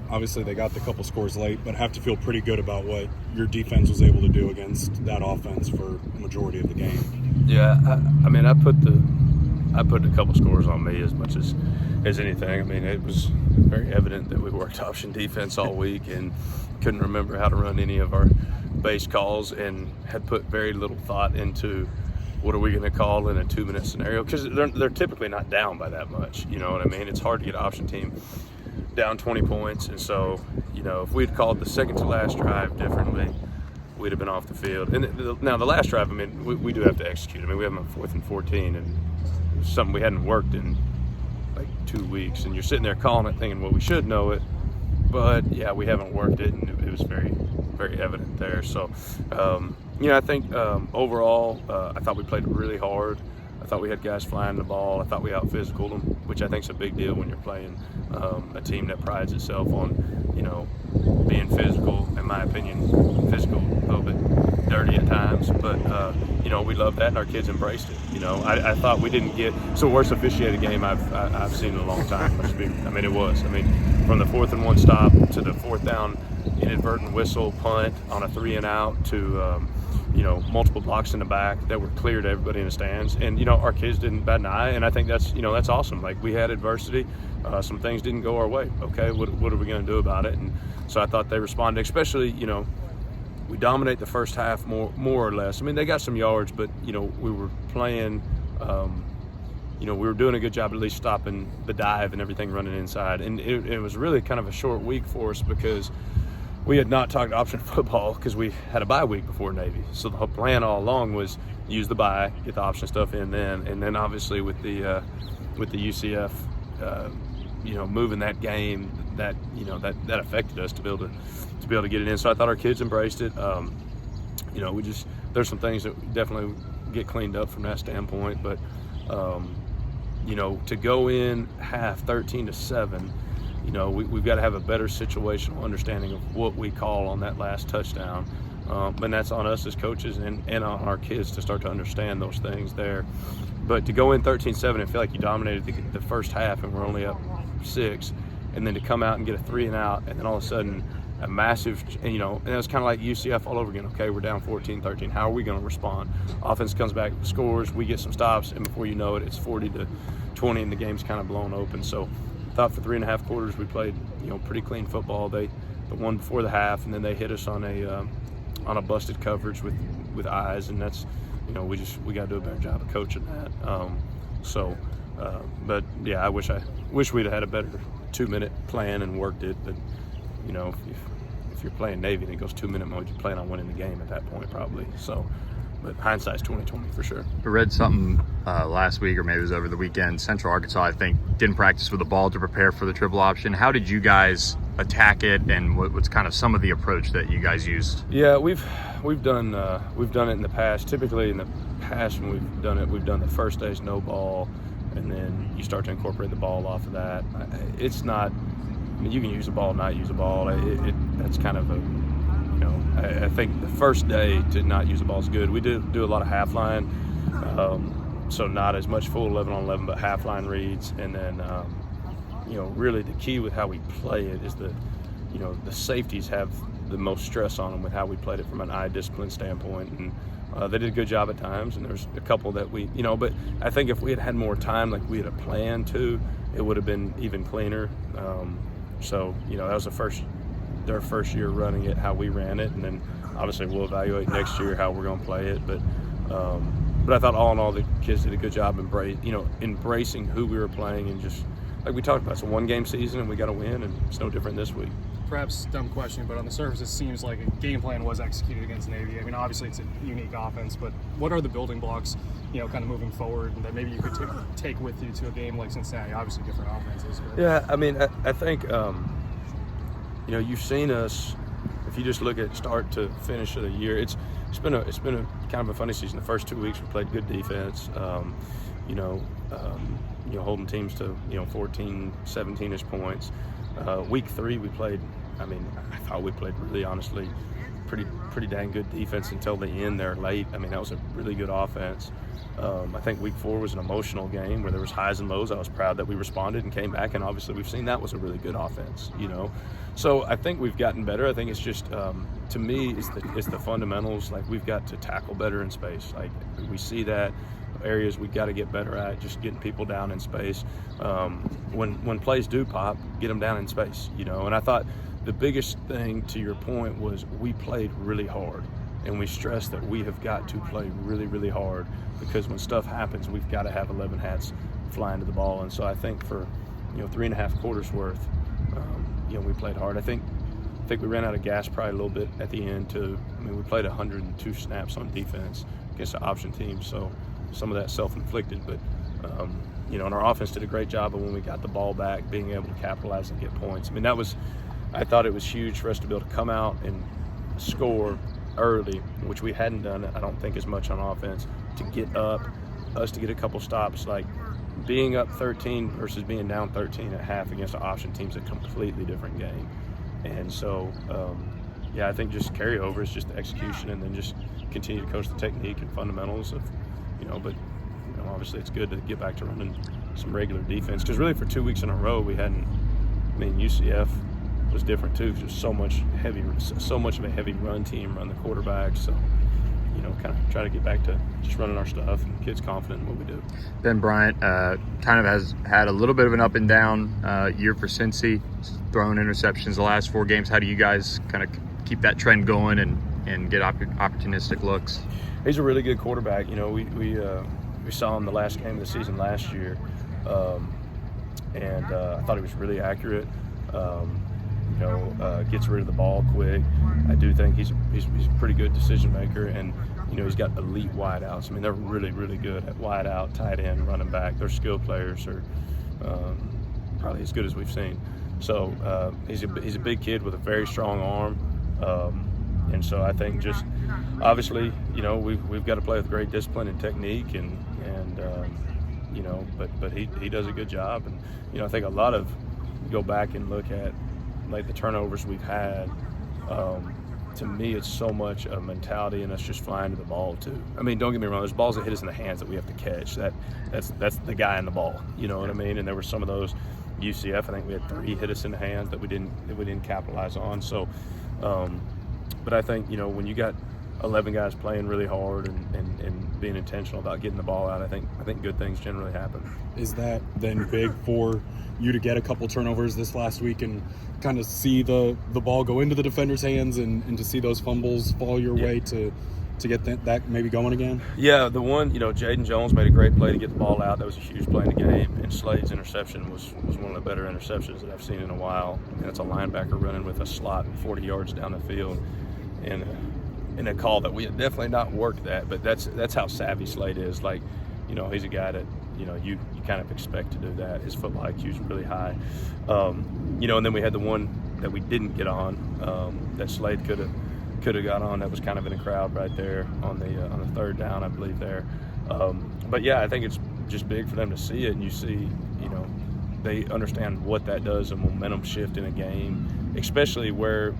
Obviously, they got the couple scores late, but have to feel pretty good about what your defense was able to do against that offense for a majority of the game. Yeah, I mean, I put a couple scores on me as much as anything. I mean, it was very evident that we worked option defense all week and couldn't remember how to run any of our base calls and had put very little thought into what are we going to call in a 2-minute scenario, because they're typically not down by that much. You know what I mean? It's hard to get an option team down 20 points, and so, you know, if we'd called the second to last drive differently, we'd have been off the field. And now the last drive, I mean, we do have to execute. I mean, we have them on 4th and 14, and it was something we hadn't worked in like 2 weeks, and you're sitting there calling it thinking, well, we should know it, but yeah, we haven't worked it, and it was very, very evident there. So, you know, I think overall, I thought we played really hard. I thought we had guys flying the ball. I thought we out-physicaled them, which I think is a big deal when you're playing a team that prides itself on, you know, being physical. In my opinion, physical, a little bit dirty at times, but you know, we loved that, and our kids embraced it. You know, I thought we didn't get the worst officiated game I've seen in a long time. I mean, it was. I mean, from the 4th and 1 stop to the 4th down inadvertent whistle punt on a 3-and-out to you know, multiple blocks in the back that were clear to everybody in the stands, and you know, our kids didn't bat an eye, and I think that's, you know, that's awesome. Like, we had adversity, some things didn't go our way. Okay, what are we going to do about it? And so I thought they responded, especially, you know, we dominate the first half more or less. I mean, they got some yards, but you know, we were playing. You know, we were doing a good job at least stopping the dive and everything running inside, and it was really kind of a short week for us because we had not talked option football because we had a bye week before Navy. So the plan all along was use the bye, get the option stuff in then, and then obviously with the UCF, you know, moving that game, that, you know, that affected us to be able to get it in. So I thought our kids embraced it. You know, there's some things that definitely get cleaned up from that standpoint, but you know, to go in half 13-7. You know, we've got to have a better situational understanding of what we call on that last touchdown. And that's on us as coaches and on our kids to start to understand those things there. But to go in 13-7 and feel like you dominated the first half and we're only up 6, and then to come out and get a 3-and-out, and then all of a sudden a massive, you know, and it was kind of like UCF all over again. Okay, we're down 14-13. How are we going to respond? Offense comes back, scores, we get some stops, and before you know it, it's 40-20, and the game's kind of blown open. So I thought for 3.5 quarters we played, you know, pretty clean football. The one before the half, and then they hit us on a busted coverage with eyes, and that's, you know, we got to do a better job of coaching that. But yeah, I wish we'd have had a better 2-minute plan and worked it. But you know, if you're playing Navy and it goes 2-minute mode, you plan on winning the game at that point probably. So, but hindsight's 20/20 for sure. I read something last week, or maybe it was over the weekend. Central Arkansas, I think, didn't practice with the ball to prepare for the triple option. How did you guys attack it, and what's kind of some of the approach that you guys used? Yeah, we've done it in the past. Typically in the past when we've done the first day's no ball, and then you start to incorporate the ball off of that. It's not, I mean, you can use the ball, not use the ball. That's kind of a, you know, I think the first day to not use the ball is good. We do a lot of half line, so not as much full 11-on-11, but half line reads, and then you know, really the key with how we play it is you know, the safeties have the most stress on them with how we played it from an eye discipline standpoint, and they did a good job at times, and there's a couple that we, you know, but I think if we had more time, like we had a plan to, it would have been even cleaner. So, you know, that was their first year running it, how we ran it, and then obviously we'll evaluate next year how we're going to play it. But I thought all in all the kids did a good job embracing who we were playing, and just like we talked about, it's a 1-game season and we got to win, and it's no different this week. Perhaps dumb question, but on the surface it seems like a game plan was executed against Navy. I mean, obviously it's a unique offense, but what are the building blocks, you know, kind of moving forward, and that maybe you could take with you to a game like Cincinnati? Obviously different offenses. But. Yeah, I mean, I think, you know, you've seen us, if you just look at start to finish of the year, it's been a kind of a funny season. The first 2 weeks we played good defense, you know, holding teams to, you know, 14, 17-ish points. Week 3 we played, I mean, I thought we played really honestly pretty dang good defense until the end there late. I mean, that was a really good offense. I think week 4 was an emotional game where there was highs and lows. I was proud that we responded and came back, and obviously we've seen that was a really good offense, So I think we've gotten better. I think it's just, to me, it's the fundamentals. Like, we've got to tackle better in space. Like, we see that areas we got to get better at, just getting people down in space. When plays do pop, get them down in space, And I thought the biggest thing, to your point, was we played really hard. And we stress that we have got to play really, really hard, because when stuff happens, we've got to have 11 hats flying to the ball. And so I think for 3.5 quarters worth, we played hard. I think we ran out of gas probably a little bit at the end too. We played 102 snaps on defense against the option team, so some of that self-inflicted. But and our offense did a great job of, when we got the ball back, being able to capitalize and get points. I thought it was huge for us to be able to come out and score early, which we hadn't done, I don't think, as much on offense, to get up, us to get a couple stops. Like, being up 13 versus being down 13 at half against an option team is a completely different game. And so, I think just carryover is just the execution, and then just continue to coach the technique and fundamentals of, but obviously it's good to get back to running some regular defense, because really for 2 weeks in a row we hadn't. UCF was different too, because there's so much of a heavy run team, run the quarterback. So, kind of try to get back to just running our stuff, and kids confident in what we do. Ben Bryant kind of has had a little bit of an up and down year for Cincy, throwing interceptions the last 4 games. How do you guys kind of keep that trend going and get opportunistic looks? He's a really good quarterback. We saw him the last game of the season last year, and I thought he was really accurate. Gets rid of the ball quick. I do think he's a pretty good decision maker, and he's got elite wideouts. They're really, really good at wideout, tight end, running back. Their skill players are probably as good as we've seen. So he's a big kid with a very strong arm, and so I think just obviously we've got to play with great discipline and technique, and but he does a good job, and I think a lot of, go back and look at like the turnovers we've had. To me, it's so much a mentality and us just flying to the ball too. Don't get me wrong, there's balls that hit us in the hands that we have to catch. That's the guy in the ball. You know what I mean? And there were some of those. UCF, I think we had 3 hit us in the hands that we didn't capitalize on. So, but I think when you got 11 guys playing really hard and being intentional about getting the ball out, I think good things generally happen. Is that then big for you to get a couple turnovers this last week and kind of see the ball go into the defender's hands and to see those fumbles fall your way to get that maybe going again? Yeah, the one, Jaden Jones made a great play to get the ball out. That was a huge play in the game. And Slade's interception was one of the better interceptions that I've seen in a while. And it's a linebacker running with a slot 40 yards down the field. And in a call that we had definitely not worked that, but that's how savvy Slade is. Like, he's a guy that, you kind of expect to do that. His football IQ is really high. And then we had the one that we didn't get on, that Slade could have got on. That was kind of in a crowd right there on the 3rd down, I believe there. But yeah, I think it's just big for them to see it, and you see, they understand what that does, a momentum shift in a game, especially where,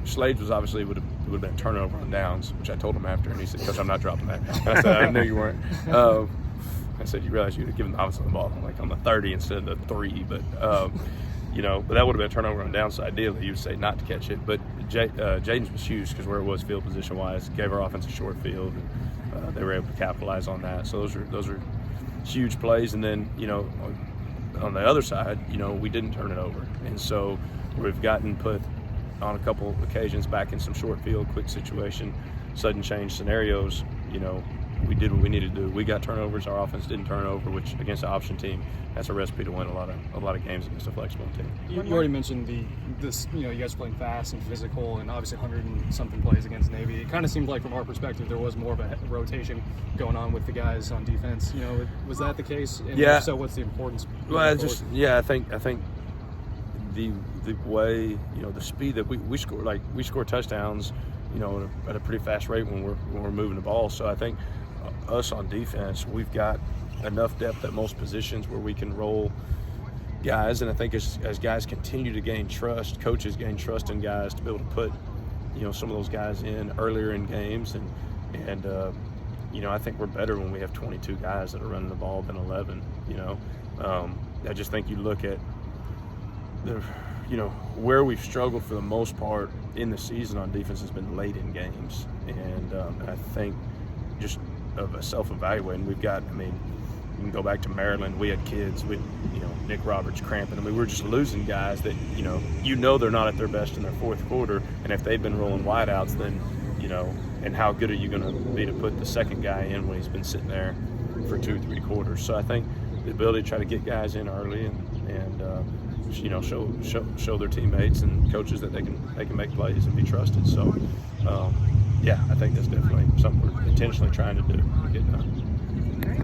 Slade was obviously would have been a turnover on downs, which I told him after, and he said, "Coach, I'm not dropping that." And I said, "I knew you weren't." I said, "You realize you'd have given the offense the ball like on the 30 instead of the 3, but but that would have been a turnover on downside. Ideally, you would say not to catch it, but Jaden's was huge because where it was field position wise, gave our offense a short field, and they were able to capitalize on that. So those are huge plays. And then on the other side, we didn't turn it over, and so we've gotten put on a couple occasions back in some short field, quick situation, sudden change scenarios. We did what we needed to do. We got turnovers. Our offense didn't turn over, which against the option team, that's a recipe to win a lot of games against a flexible team. You already mentioned this. You guys are playing fast and physical, and obviously 100 and something plays against Navy. It kind of seemed like, from our perspective, there was more of a rotation going on with the guys on defense. Was that the case? And yeah. If so, what's the importance? Well, I think the way, the speed that we score touchdowns, at a pretty fast rate when we're moving the ball. So I think us on defense, we've got enough depth at most positions where we can roll guys. And I think as guys continue to gain trust, coaches gain trust in guys to be able to put, some of those guys in earlier in games and I think we're better when we have 22 guys that are running the ball than 11. I just think you look at where we've struggled for the most part in the season on defense has been late in games, and I think just of a self-evaluating, we've got. I mean, you can go back to Maryland. We had kids with, Nick Roberts cramping. I mean, we're just losing guys that, they're not at their best in their fourth quarter. And if they've been rolling wideouts, then, and how good are you going to be to put the second guy in when he's been sitting there for 2-3 quarters? So I think the ability to try to get guys in early and show their teammates and coaches that they can make plays and be trusted. So, I think that's definitely something we're intentionally trying to do to get done.